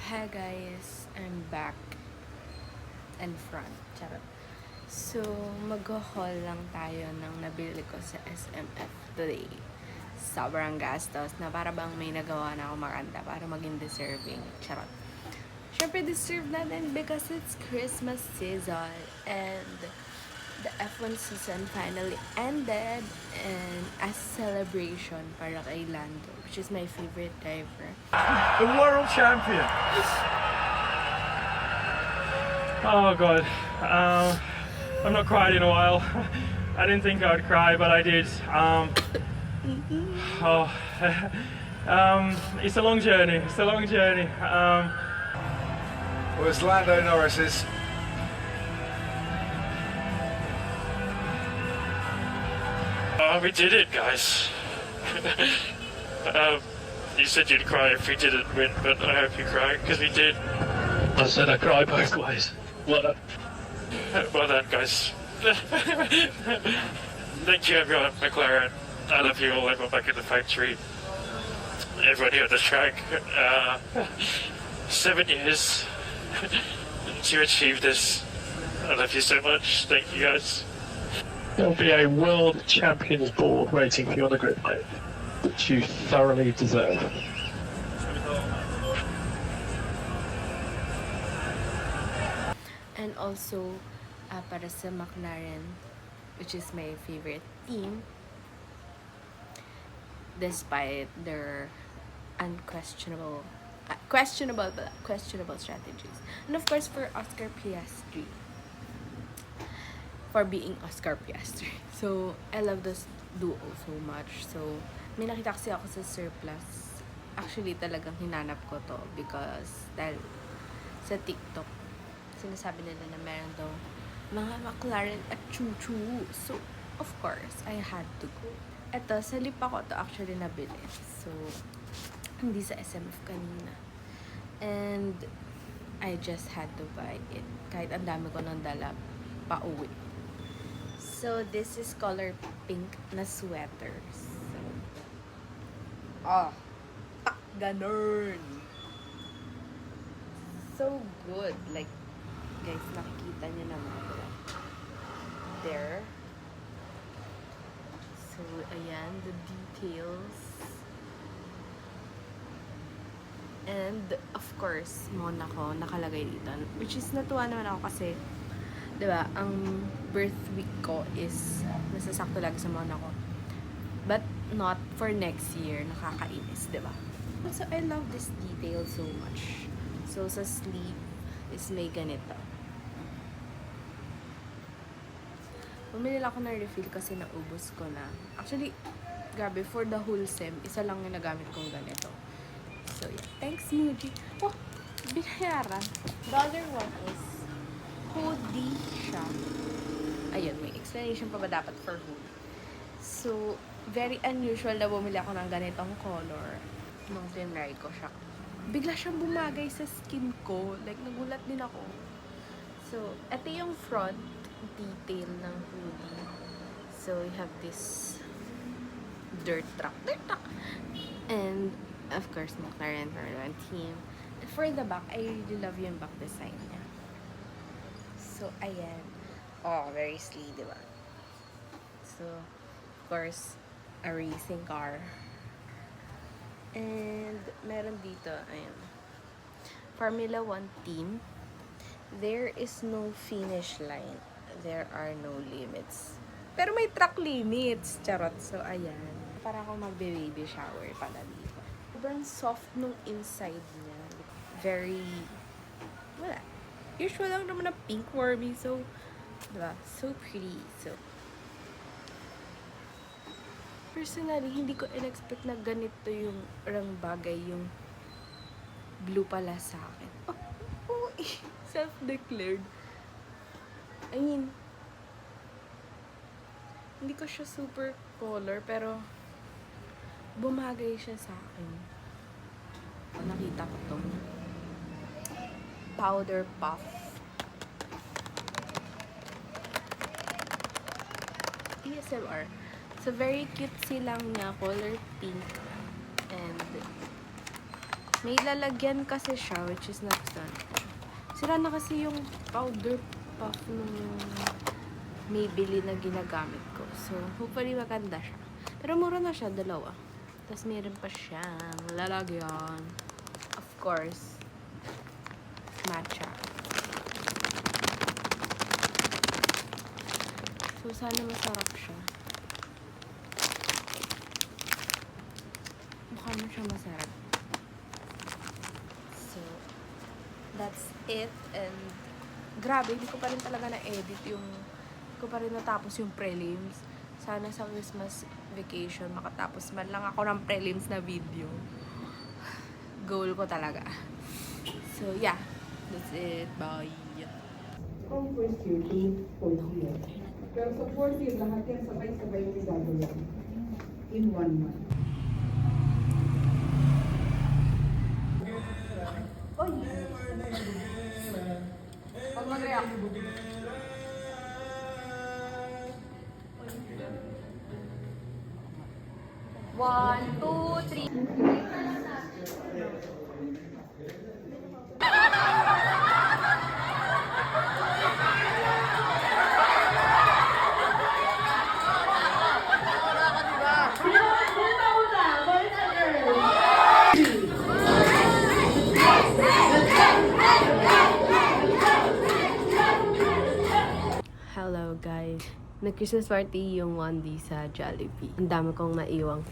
Hi guys, I'm back and front. Charot. So, mag-haul lang tayo ng nabili ko sa SMF today. Sobrang gastos na para bang may nagawa na ako makanta para maging deserving. Charot. Siyempre, deserve natin because it's Christmas season and the F1 season finally ended and as celebration para kay Lando, which is my favorite driver. The world champion. Oh God, I've not cried in a while. I didn't think I would cry, but I did. Oh, it's a long journey. It's a long journey. Well, it's Lando Norris's. We did it, guys. You said you'd cry if we didn't win, but I hope you cry because we did. I said I cry both ways. Well Done, guys. Thank you, everyone. McLaren, I love you all. Everyone back in the factory. Everyone here at the track. 7 years to achieve this. I love you so much. Thank you, guys. There'll be a world champions board waiting for you on the grid, mate, which you thoroughly deserve. And also, para sa McLaren, which is my favorite team, despite their questionable strategies. And of course, for Oscar Piastri, for being Oscar Piastri. So, I love this duo so much. So, may nakita kasi ako sa surplus. Actually, talagang hinanap ko to because dahil sa TikTok, sinasabi nila na meron daw mga McLaren at Choo-Choo. So, of course, I had to go. Eto, sa Lipa ko to actually nabili. So, hindi sa SMF kanina. And, I just had to buy it. Kahit ang dami ko nang dala pa uwi. So, this is color pink na sweater. So, ganun. So good. Like, guys, nakikita nyo naman. There. So, ayan, the details. And, of course, Monaco, nakalagay dito. Which is, natuwa naman ako kasi, diba, ang birth week ko is nasasakto lagi sa Monaco. But, not for next year. Nakakainis, diba? Also, I love this detail so much. So, sa sleeve is may ganito. Bumili lang ako ng refill kasi naubos ko na. Actually, grabe, for the whole sem, isa lang yung nagamit kong ganito. So, yeah. Thanks, Muji. Oh, binayaran. The other one is hoodie siya. Ayun, may explanation pa ba dapat for hoodie. So, very unusual na bumili ako ng ganitong color nung tinry ko siya. Bigla siyang bumagay sa skin ko. Like, nagulat din ako. So, ito yung front detail ng hoodie. So, you have this dirt truck. And, of course, McLaren Formula 1 team. And for the back, I really love yung back design niya. So, ayan. Oh, very sleek, diba? So, of course, a racing car. And, meron dito, ayan. Formula 1 team. There is no finish line. There are no limits. Pero may track limits. Charot. So, ayan. Para akong magbe-baby shower pala dito. Sobrang soft nung inside niya. Very, wala. Usual lang naman na pink wormy. So, diba? So pretty. So, personally, hindi ko in-expect na ganito yung bagay, yung blue pala sa akin. Oh, self-declared. I mean, hindi ko siya super color, pero bumagay siya sa akin. Nakita ko tong powder puff. ASMR. So, very cute silang niya. Color pink. And May lalagyan kasi siya, which is not done. Sira na kasi yung powder puff nung Maybelline na ginagamit ko. So, hopefully maganda siya. Pero mura na siya, dalawa. Tapos meron pa siyang lalagyan. Of course, matcha. So, sana masarap siya. Mukha mo siya masarap. So, that's it. And, grabe, hindi ko pa rin talaga na-edit yung, hindi ko pa rin natapos yung prelims. Sana sa Christmas vacation, makatapos man lang ako ng prelims na video. Goal ko talaga. So, yeah. That's it. Bye. From first year to fourth year. Pero sa fourth year, lahat yan sabay-sabay yung gagawin. In 1 month. Oy! Pag mag-react. 1, 2, 3. Hello guys. Nag-Christmas party yung 1D sa Jollibee. Ang dami kong naiwang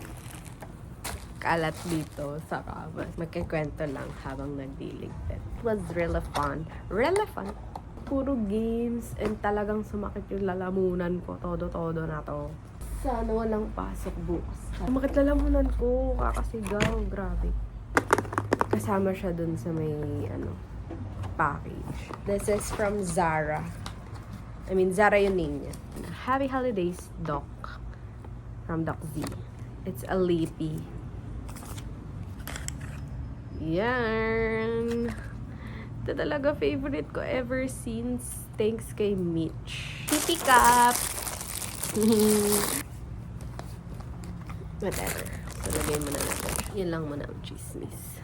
kalat dito sa kama. Magkikwento lang habang nagdiligpit. It was really fun. Really fun. Puro games and talagang sumakit yung lalamunan ko. Todo-todo na to. Sana walang pasok bukas. Sumakit lalamunan ko. Kakasigaw. Grabe. Kasama siya dun sa may package. This is from Zara. I mean, Zara yung name niya. Happy Holidays, Doc. From Doc Z. It's a lippy. Yan. Ito talaga favorite ko ever since. Thanks kay Mitch. Titi Cup! Whatever. So, lagay mo na natin. Yan lang muna ang chismis.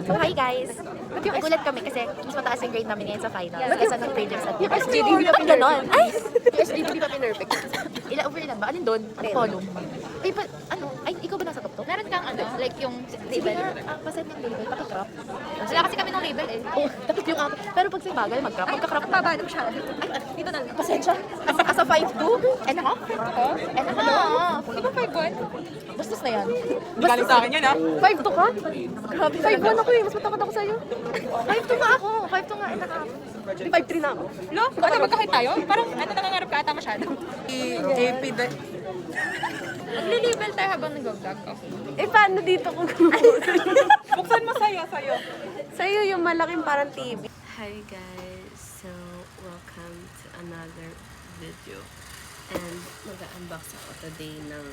So, hi guys! Nagulat kami kasi mas mataas yung grade namin ngayon sa finals kaysa ng prelims at SGD. Bakit ganon? Ay! SGD di pa pinurfect. Over ilan ba? Alin doon? Ano column? Ay, ay, ikaw ba nasa top to? Meron kang like yung label. Paset ng label, pakikrop. Wala kasi kami ng label eh. Oh, tapos yung ako. Pero pag sa bagal, mag-crop. Magka-crop Baba na siya. Ay, dito na. Pasensya. As a 5'2", and a half? And a half. Di ba 5'1"? Bastos na yan. Galing sa akin yan ah. 5'2" ka? Grabe, 5'1" ako eh. Mas matakot ako sa'yo. 5'2" nga ako. 5'2" nga and a half. 5'3" na ako. Lo, ano magkakit tayo? Parang nangangarap ka ata masyado. AP Maglilibel tayo habang nag-vlog. Okay. Eh, paano dito kung Buksan mo sa'yo. Sa'yo yung malaking parang TV. Hi guys! So, welcome to another video. And mag-unbox ako today ng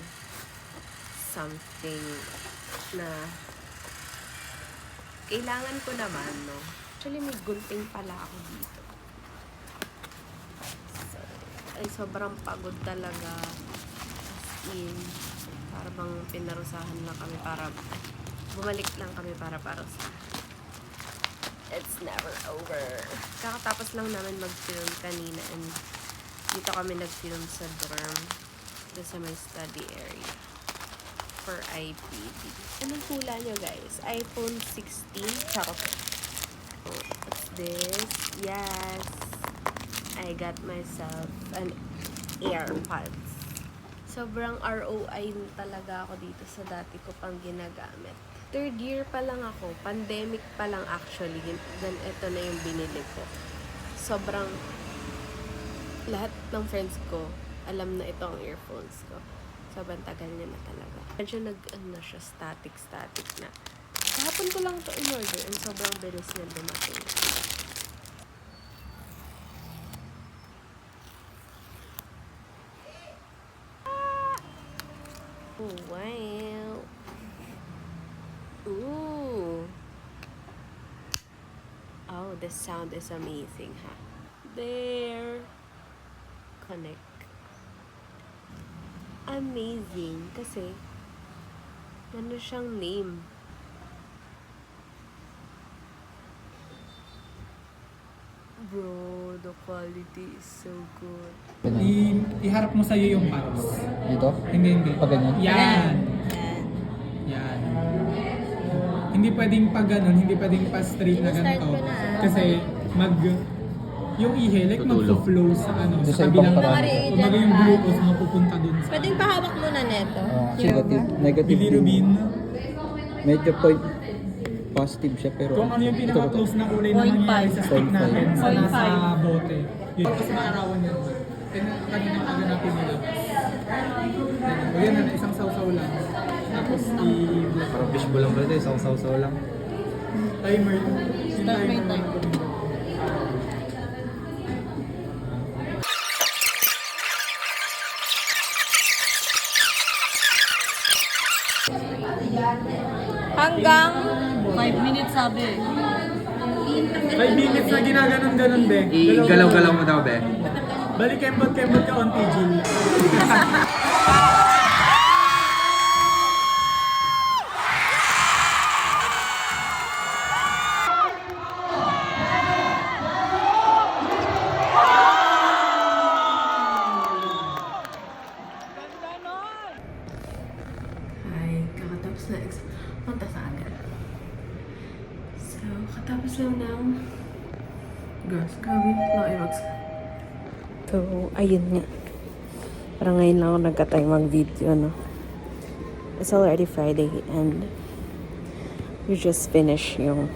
something na kailangan ko naman, no? Actually, may gunting pala ako dito. So, ay sobrang pagod talaga. As in, para bang pinarusahan lang kami para bumalik lang kami para parusahan. It's never over. Kakatapos lang namin mag-film kanina and dito kami nag-film sa dorm. Dito sa my study area. For IPD. Anong hula nyo guys? iPhone 16? Charot. Oh, what's this? Yes! I got myself an AirPods. Sobrang ROI talaga ako dito sa dati ko pang ginagamit. Third year pa lang ako. Pandemic pa lang actually. Then ito na yung binili ko. Sobrang lahat ng friends ko alam na ito ang earphones ko. Sobrang tagal niya na talaga. Medyo siya, static na. Kahapon ko lang ito in-order and sobrang bilis niya dumating. Oh, wow! Ooh! Oh, the sound is amazing, ha? There! Connect. Amazing. Kasi, ano siyang name. Bro, the quality is so good. Iharap mo sa'yo yung pants. Dito? Hindi. Pag ganyan? Yan. Yan. Hindi pwedeng pag ganun, hindi pwedeng pa straight na ganito. Kasi yung ihilik mag-flow sa Doon sa sa ibang kabilang paraan. kumbaga yung glucose mapupunta dun sa Pwedeng pahawak muna neto. Negative bilirubin. Medyo point positive siya pero Kung ano yung pinaka-close na kulay na nangyayari sa stick natin sa nasa bote. Yun. Tapos maarawan yun. Kanina kaganapin nila. O yan na, isang sausaw lang. Tapos Parang fishbowl lang pala ito, isang sausaw lang. timer. Yung timer lang. Hanggang 5 minutes sabi. 5 minutes na ginaganon-ganon, be. I-galaw-galaw mo daw, be. Balik kembot-kembot ka onti, Jill. Ay, kakatapos na punta sa agad. So, katapos lang ng girls, grabe, nakaimags ka. So, ayun nga. Parang ngayon lang ako nagkatay mag-video, no? It's already Friday and we just finished yung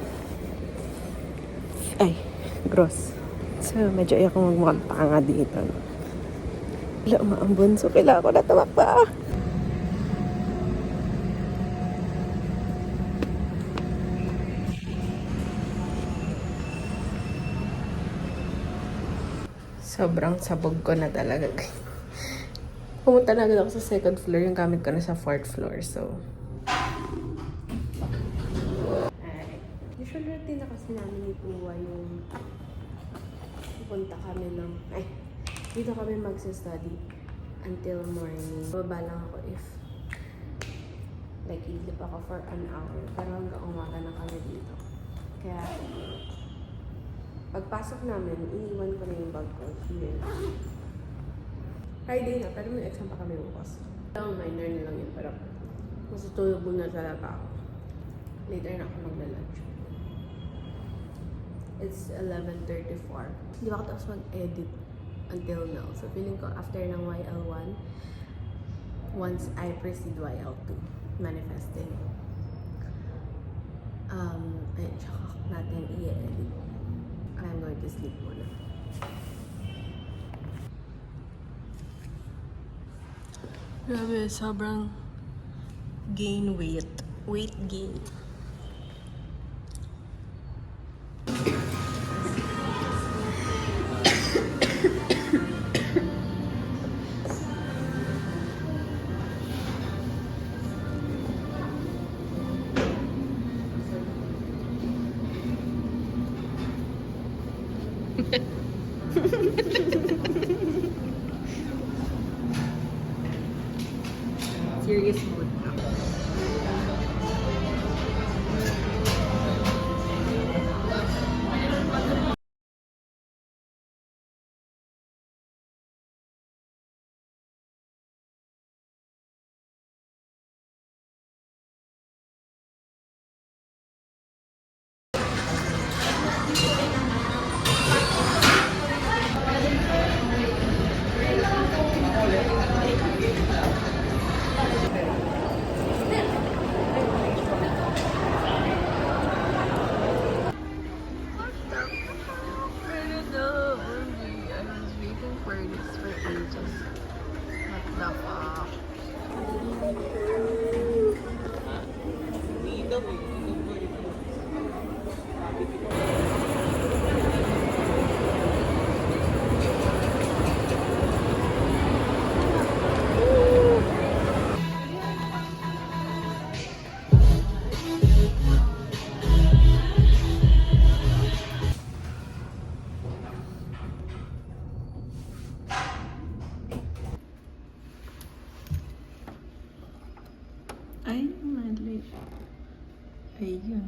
gross. So, medyo ayoko magmukhang tanga dito, no? Wala umaambon, so kailangan ko na tumakba. Sobrang sabog ko na talaga. Pumunta na agad ako sa second floor. Yung gamit ko na sa fourth floor. So, usual routine na kasi namin ni Kuwa yung pupunta kami ng... dito kami magsa-study until morning. Bababa lang ako if idlip ako for an hour. Pero hanggang umaga na kami dito. Kaya, pagpasok namin, iniwan ko na yung bag ko here. Friday na, pero may exam pa kami bukas. Minor na lang yun, pero masutulog muna talaga ako. Later na ako magla-lunch. It's 11:34. Hindi ba ako tapos mag-edit until now. So feeling ko after ng YL1, once I proceed YL2, manifesting. Ayun, tsaka natin i-edit. I'm going to sleep muna. Grabe, sobrang gain weight. Weight gain. Serious mode na. I was waiting for this for ages. What the fuck? Ay, mali. Ayun.